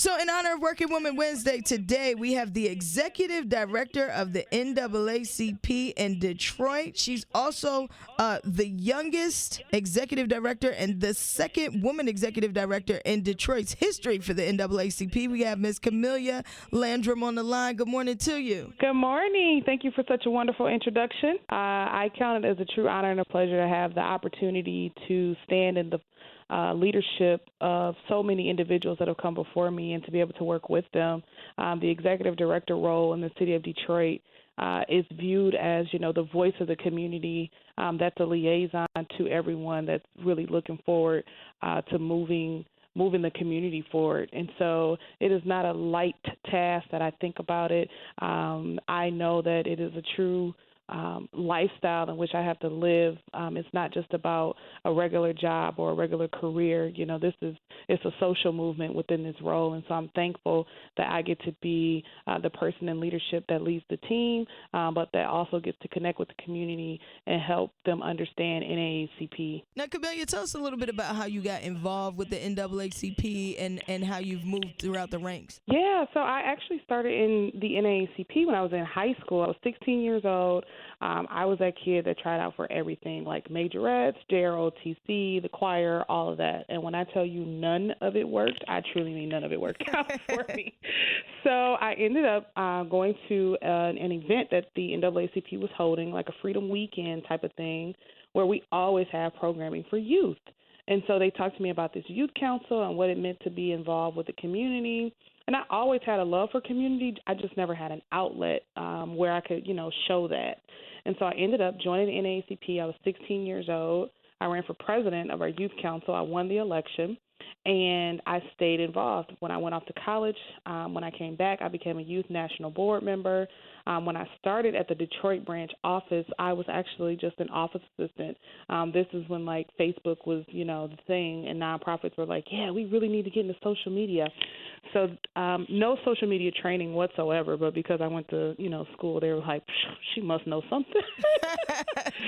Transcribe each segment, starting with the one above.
So in honor of Working Woman Wednesday today, we have the executive director of the NAACP in Detroit. She's also the youngest executive director and the second woman executive director in Detroit's history for the NAACP. We have Ms. Kamilia Landrum on the line. Good morning to you. Good morning. Thank you for such a wonderful introduction. I count it as a true honor and a pleasure to have the opportunity to stand in the leadership of so many individuals that have come before me and to be able to work with them. The executive director role in the city of Detroit is viewed as, the voice of the community. That's a liaison to everyone that's really looking forward to moving the community forward. And so it is not a light task that I think about it. I know that it is a true lifestyle in which I have to live. It's not just about a regular job or a regular career. It's a social movement within this role. And so I'm thankful that I get to be the person in leadership that leads the team, but that also gets to connect with the community and help them understand NAACP. Now, Kamilia, tell us a little bit about how you got involved with the NAACP and how you've moved throughout the ranks. Yeah, so I actually started in the NAACP when I was in high school. I was 16 years old. I was that kid that tried out for everything, like majorettes, JROTC, the choir, all of that. And when I tell you none of it worked, I truly mean none of it worked out for me. So I ended up going to an event that the NAACP was holding, like a Freedom Weekend type of thing, where we always have programming for youth. And so they talked to me about this youth council and what it meant to be involved with the community. And I always had a love for community. I just never had an outlet where I could, show that. And so I ended up joining the NAACP. I was 16 years old. I ran for president of our youth council. I won the election, and I stayed involved. When I went off to college, when I came back, I became a youth national board member. When I started at the Detroit branch office, I was actually just an office assistant. This is when, Facebook was, the thing, and nonprofits were like, yeah, we really need to get into social media. So no social media training whatsoever, but because I went to, school, they were like, she must know something.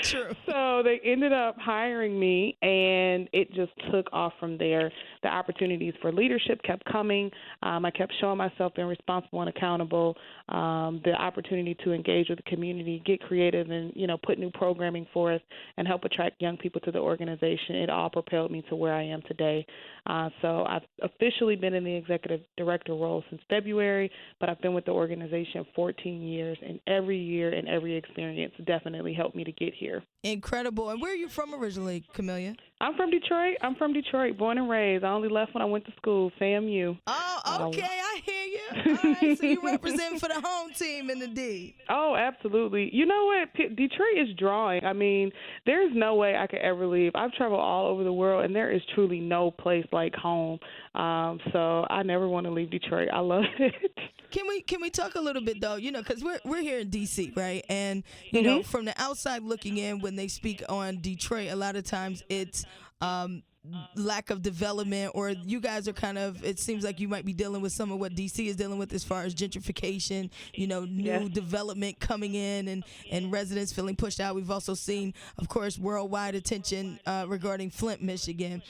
True. So they ended up hiring me, and it just took off from there. The opportunities for leadership kept coming. I kept showing myself being responsible and accountable. The opportunity to engage with the community, get creative, and, put new programming for us and help attract young people to the organization. It all propelled me to where I am today. So I've officially been in the executive director role since February, but I've been with the organization 14 years, and every year and every experience definitely helped me to get here. Incredible. And where are you from originally, Kamilia? I'm from Detroit, born and raised. I only left when I went to school, FAMU. Oh, okay. I hear you. All right, so you represent for the home team in the D. Oh, absolutely. You know what? Detroit is drawing. I mean, there's no way I could ever leave. I've traveled all over the world, and there is truly no place like home. So I never want to leave Detroit. I love it. Can we talk a little bit though? Because we're here in D.C., right? And you know, from the outside looking in, when they speak on Detroit, a lot of times it's lack of development, or you guys are kind of, it seems like you might be dealing with some of what DC is dealing with as far as gentrification, new development coming in and residents feeling pushed out. We've also seen, of course, worldwide attention regarding Flint, Michigan.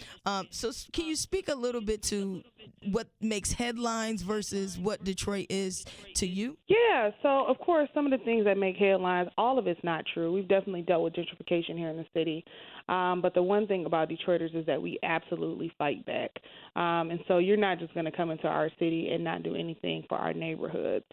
So can you speak a little bit to what makes headlines versus what Detroit is to you? Yeah, so of course some of the things that make headlines, all of it's not true. We've definitely dealt with gentrification here in the city. But the one thing about Detroiters is that we absolutely fight back. And so you're not just going to come into our city and not do anything for our neighborhoods.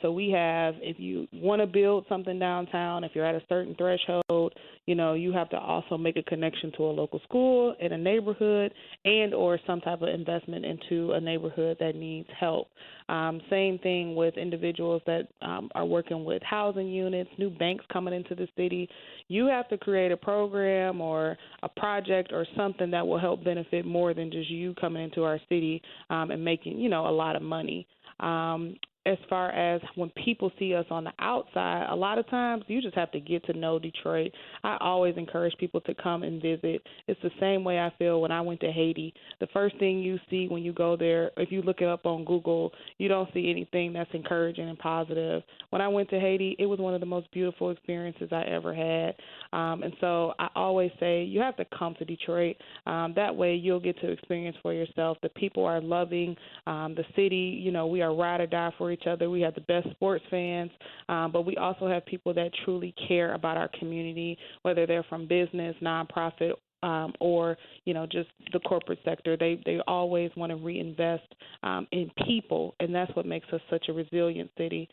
So we have, if you want to build something downtown, if you're at a certain threshold, you have to also make a connection to a local school in a neighborhood and or some type of investment into a neighborhood that needs help. Same thing with individuals that are working with housing units, new banks coming into the city. You have to create a program or a project or something that will help benefit more than just you coming into our city and making, a lot of money. as far as when people see us on the outside, a lot of times you just have to get to know Detroit. I always encourage people to come and visit. It's the same way I feel when I went to Haiti. The first thing you see when you go there, if you look it up on Google, you don't see anything that's encouraging and positive. When I went to Haiti, it was one of the most beautiful experiences I ever had. And so I always say you have to come to Detroit. That way you'll get to experience for yourself. The people are loving. The city, we are ride or die for each other. We have the best sports fans, but we also have people that truly care about our community, whether they're from business, nonprofit, or just the corporate sector. They always want to reinvest in people, and that's what makes us such a resilient city.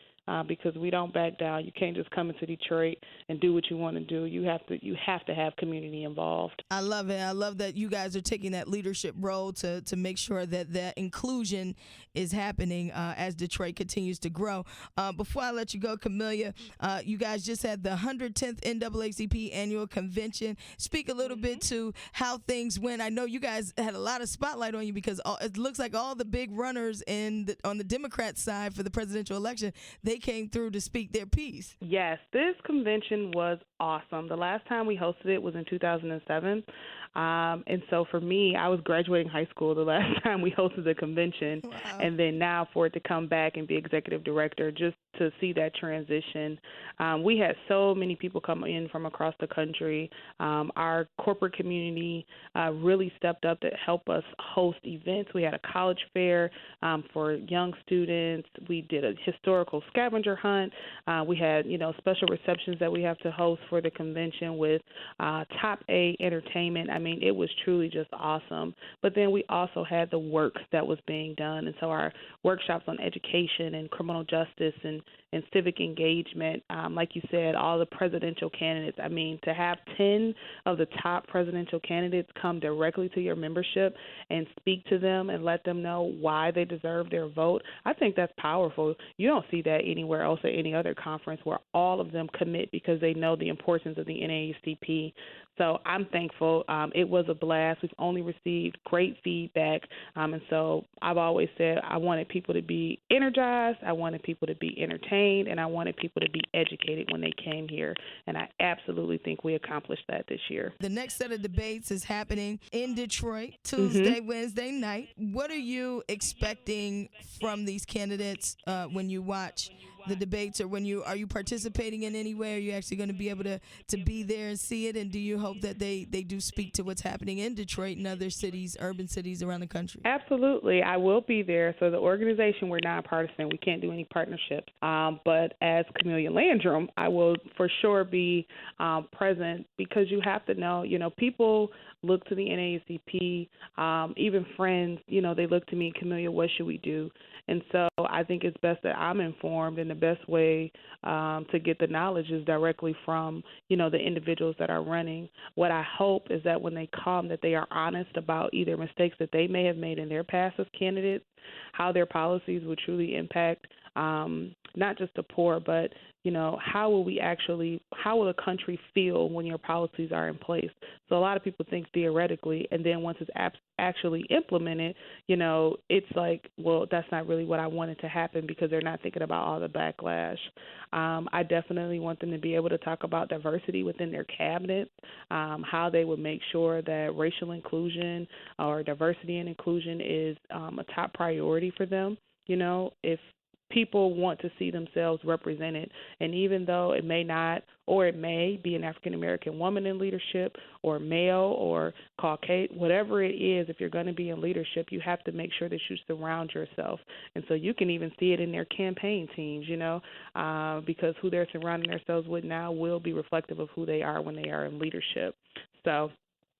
Because we don't back down. You can't just come into Detroit and do what you want to do. You have to have community involved. I love it. I love that you guys are taking that leadership role to make sure that that inclusion is happening as Detroit continues to grow. Before I let you go, Kamilia, you guys just had the 110th NAACP annual convention. Speak a little bit to how things went. I know you guys had a lot of spotlight on you because it looks like all the big runners on the Democrat side for the presidential election, they came through to speak their piece. Yes, this convention was awesome. The last time we hosted it was in 2007. And so for me, I was graduating high school the last time we hosted the convention. Wow. And then now for it to come back and be executive director, just to see that transition. We had so many people come in from across the country. Our corporate community really stepped up to help us host events. We had a college fair for young students. We did a historical scavenger hunt. We had, special receptions that we have to host for the convention with top A entertainment. I mean, it was truly just awesome. But then we also had the work that was being done. And so our workshops on education and criminal justice and civic engagement, like you said, all the presidential candidates. I mean, to have 10 of the top presidential candidates come directly to your membership and speak to them and let them know why they deserve their vote, I think that's powerful. You don't see that anywhere else at any other conference where all of them commit because they know the importance of the NAACP. So I'm thankful. It was a blast. We've only received great feedback. And so I've always said I wanted people to be energized, I wanted people to be entertained, and I wanted people to be educated when they came here. And I absolutely think we accomplished that this year. The next set of debates is happening in Detroit Tuesday, Wednesday night. What are you expecting from these candidates when you watch the debates, or are you participating in any way? Are you actually going to be able to be there and see it? And do you hope that they do speak to what's happening in Detroit and other cities, urban cities around the country? Absolutely. I will be there. So the organization, we're nonpartisan. We can't do any partnerships. But as Kamilia Landrum, I will for sure be present because you have to know, people look to the NAACP, even friends, they look to me, Kamilia, what should we do? And so I think it's best that I'm informed, and the best way to get the knowledge is directly from, the individuals that are running. What I hope is that when they come, that they are honest about either mistakes that they may have made in their past as candidates, how their policies will truly impact not just the poor, but how will the country feel when your policies are in place? So a lot of people think theoretically, and then once it's actually implemented, it's like, well, that's not really what I wanted to happen because they're not thinking about all the backlash. I definitely want them to be able to talk about diversity within their cabinets, how they would make sure that racial inclusion or diversity and inclusion is a top priority for them. If people want to see themselves represented, and even though it may not, or it may be an African-American woman in leadership, or male, or Caucasian, whatever it is, if you're going to be in leadership, you have to make sure that you surround yourself. And so you can even see it in their campaign teams, because who they're surrounding themselves with now will be reflective of who they are when they are in leadership. So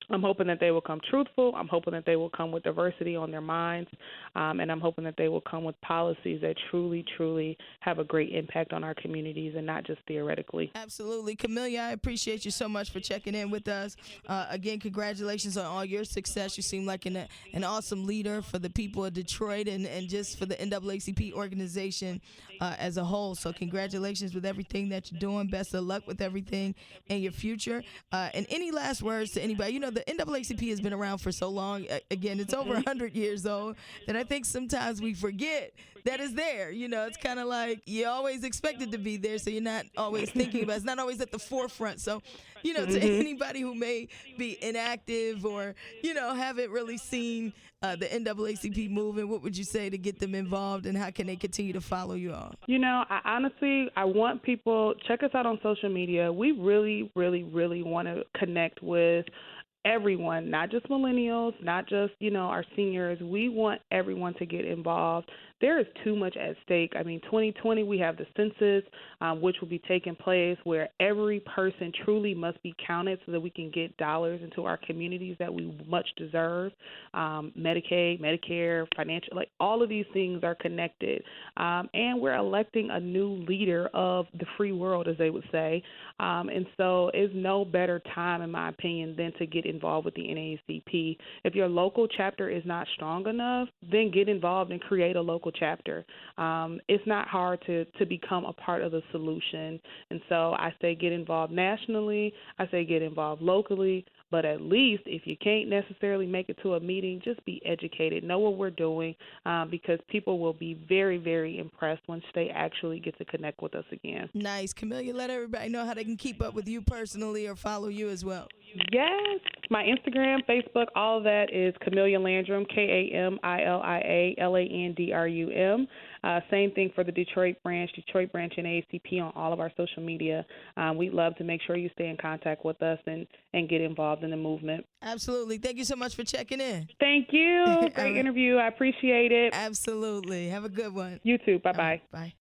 I'm hoping that they will come truthful. I'm hoping that they will come with diversity on their minds, and I'm hoping that they will come with policies that truly, truly have a great impact on our communities and not just theoretically. Absolutely. Kamilia, I appreciate you so much for checking in with us. Again, congratulations on all your success. You seem like an awesome leader for the people of Detroit and just for the NAACP organization as a whole. So congratulations with everything that you're doing. Best of luck with everything in your future. And any last words to anybody? the NAACP has been around for so long. Again, it's over 100 years old that I think sometimes we forget that it's there. It's kind of like you always expect it to be there, so you're not always thinking about it. It's not always at the forefront. So, to anybody who may be inactive or, haven't really seen the NAACP movement, what would you say to get them involved, and how can they continue to follow you all? I want people, check us out on social media. We really, really, really want to connect with everyone, not just millennials, not just, our seniors. We want everyone to get involved. There is too much at stake. 2020, we have the census, which will be taking place, where every person truly must be counted so that we can get dollars into our communities that we much deserve. Medicaid, Medicare, financial, all of these things are connected. And we're electing a new leader of the free world, as they would say. And so it's no better time, in my opinion, than to get involved with the NAACP. If your local chapter is not strong enough, then get involved and create a local chapter. It's not hard to become a part of the solution. And so I say get involved nationally. I say get involved locally. But at least if you can't necessarily make it to a meeting, just be educated. Know what we're doing, because people will be very, very impressed once they actually get to connect with us again. Nice. Kamilia, let everybody know how they can keep up with you personally or follow you as well. Yes. My Instagram, Facebook, all of that is Kamilia Landrum, KamiliaLandrum. Same thing for the Detroit branch and NAACP on all of our social media. We'd love to make sure you stay in contact with us and get involved in the movement. Absolutely. Thank you so much for checking in. Thank you. Great interview. I appreciate it. Absolutely. Have a good one. You too. Bye-bye. Bye.